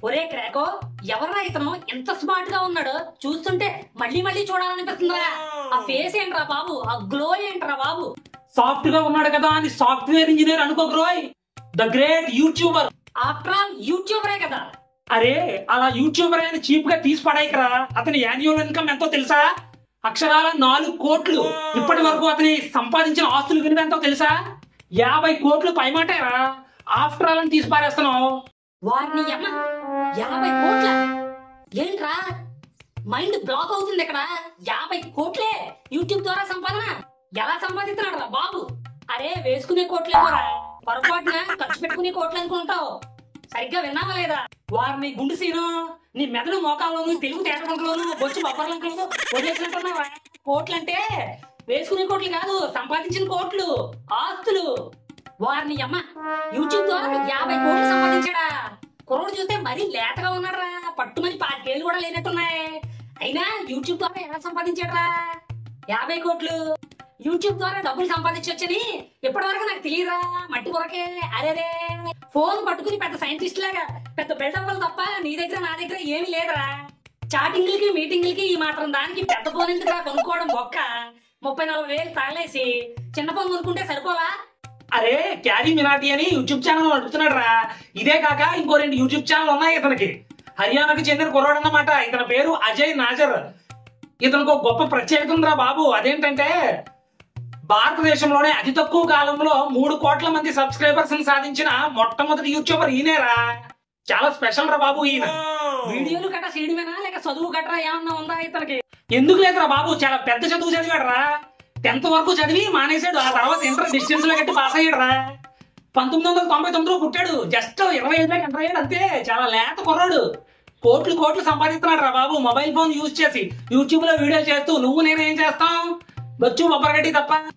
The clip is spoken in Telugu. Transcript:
ఒరే క్రాకో, ఎవర్రా ఇతను ఎంత స్మార్ట్ గా ఉన్నాడు? చూస్తుంటే మళ్ళీ మళ్ళీ చూడాలనిపిస్తుందా? ఆ ఫేస్ ఏంట్రా బాబు, ఆ గ్లో ఏంట్రా బాబు? సాఫ్ట్ గా ఉన్నాడు కదా అని సాఫ్ట్వేర్ ఇంజనీర్ అనుకోగ్రోయ్, the great YouTuber. After all యూట్యూబరే కదా. అరే అలా యూట్యూబర్ అని చీప్ గా తీసి పడాయికరా. అతని యాన్యువల్ ఇన్కమ్ ఎంతో తెలుసా? అక్షరాల 4 కోట్లు. ఇప్పటి వరకు అతని సంపాదించిన ఆస్తులు విలువ ఎంతో తెలుసా? 50 కోట్లు పైమాటేరా. ఆఫ్టర్ ఆల్ అని తీసి పారేస్తున్నావు. వారిని అమ్మ 50 కోట్ల ఏంట్రా? మైండ్ బ్లాక్ అవుతుంది ఇక్కడ. 50 కోట్లే యూట్యూబ్ ద్వారా సంపాదన. ఎలా సంపాదిస్తున్నాడు రా బాబు? అరే వేసుకునే కోట్లే కూడా పొరపాటున ఖర్చు పెట్టుకునే కోట్లు అనుకుంటావు. సరిగ్గా విన్నావా లేదా? వారిని గుండు సీను, నీ మెదడు మోకాల్లోను, తెలుగు తేటలోను, బొచ్చు బొబ్బర్లంకలోను వదిలేసినట్టున్నావా? కోట్లంటే వేసుకునే కోట్లు కాదు, సంపాదించిన కోట్లు, ఆస్తులు. వారిని అమ్మ యూట్యూబ్ ద్వారా 50 కోట్లు సంపాదించాడా? కుర్రోడు చూస్తే మరీ లేతగా ఉన్నాడురా. పట్టుమని 5 ఏళ్ళు కూడా లేనట్టున్నాయి. అయినా యూట్యూబ్ ద్వారా ఎలా సంపాదించాడురా 50 కోట్లు? యూట్యూబ్ ద్వారా డబ్బులు సంపాదించొచ్చని ఇప్పటి వరకు నాకు తెలియదురా. మట్టి కొరకే. అరేరే, ఫోన్ పట్టుకుని పెద్ద సైంటిస్ట్ లాగా పెద్ద బిల్డప్లు తప్ప నీ దగ్గర నా దగ్గర ఏమీ లేదురా. చాటింగ్లకి మీటింగ్లకి ఈ మాత్రం దానికి పెద్ద ఫోన్ ఎందుకురా కొనుక్కోవడం? ఒక్క 30-40 వేలు తాగలేసి చిన్న ఫోన్ కొనుక్కుంటే సరిపోవా? అరే క్యారీ మినాటి అని యూట్యూబ్ ఛానల్ నడుపుతున్నాడు రా. ఇదే కాక ఇంకో 2 యూట్యూబ్ ఛానల్ ఉన్నాయి ఇతనికి. హర్యానాకి చెందిన కుర్రాడు అన్నమాట. ఇతని పేరు అజయ్ నాజర్. ఇతనికి ఒక గొప్ప ప్రత్యేకత ఉందిరా బాబు. అదేంటంటే భారతదేశంలోనే అతి తక్కువ కాలంలో 3 కోట్ల మంది సబ్స్క్రైబర్స్ సాధించిన మొట్టమొదటి యూట్యూబర్ ఈయనేరా. చాలా స్పెషల్ రా బాబు ఈయన. వీడియోలు గట్రా చేయడమేనా లేక చదువు గట్రా ఏమన్నా ఉందా ఇతనికి? ఎందుకు లేదురా బాబు, చాలా పెద్ద చదువు చదివాడు రా. 10th వరకు చదివి మానేశాడు. ఆ తర్వాత ఇంటర్ డిస్టెన్స్ లో కట్టి పాస్ అయ్యాడు రా. 1999లో పుట్టాడు. జస్ట్ 25 ఎంటర్ అయ్యాడు అంతే. చాలా లేత కుర్రాడు. కోట్లు సంపాదిస్తున్నాడు రా బాబు మొబైల్ ఫోన్ యూజ్ చేసి. యూట్యూబ్ లో వీడియో చేస్తూ నువ్వు నేను ఏం చేస్తాం? బొచ్చు బొబ్బరగడ్డి తప్ప.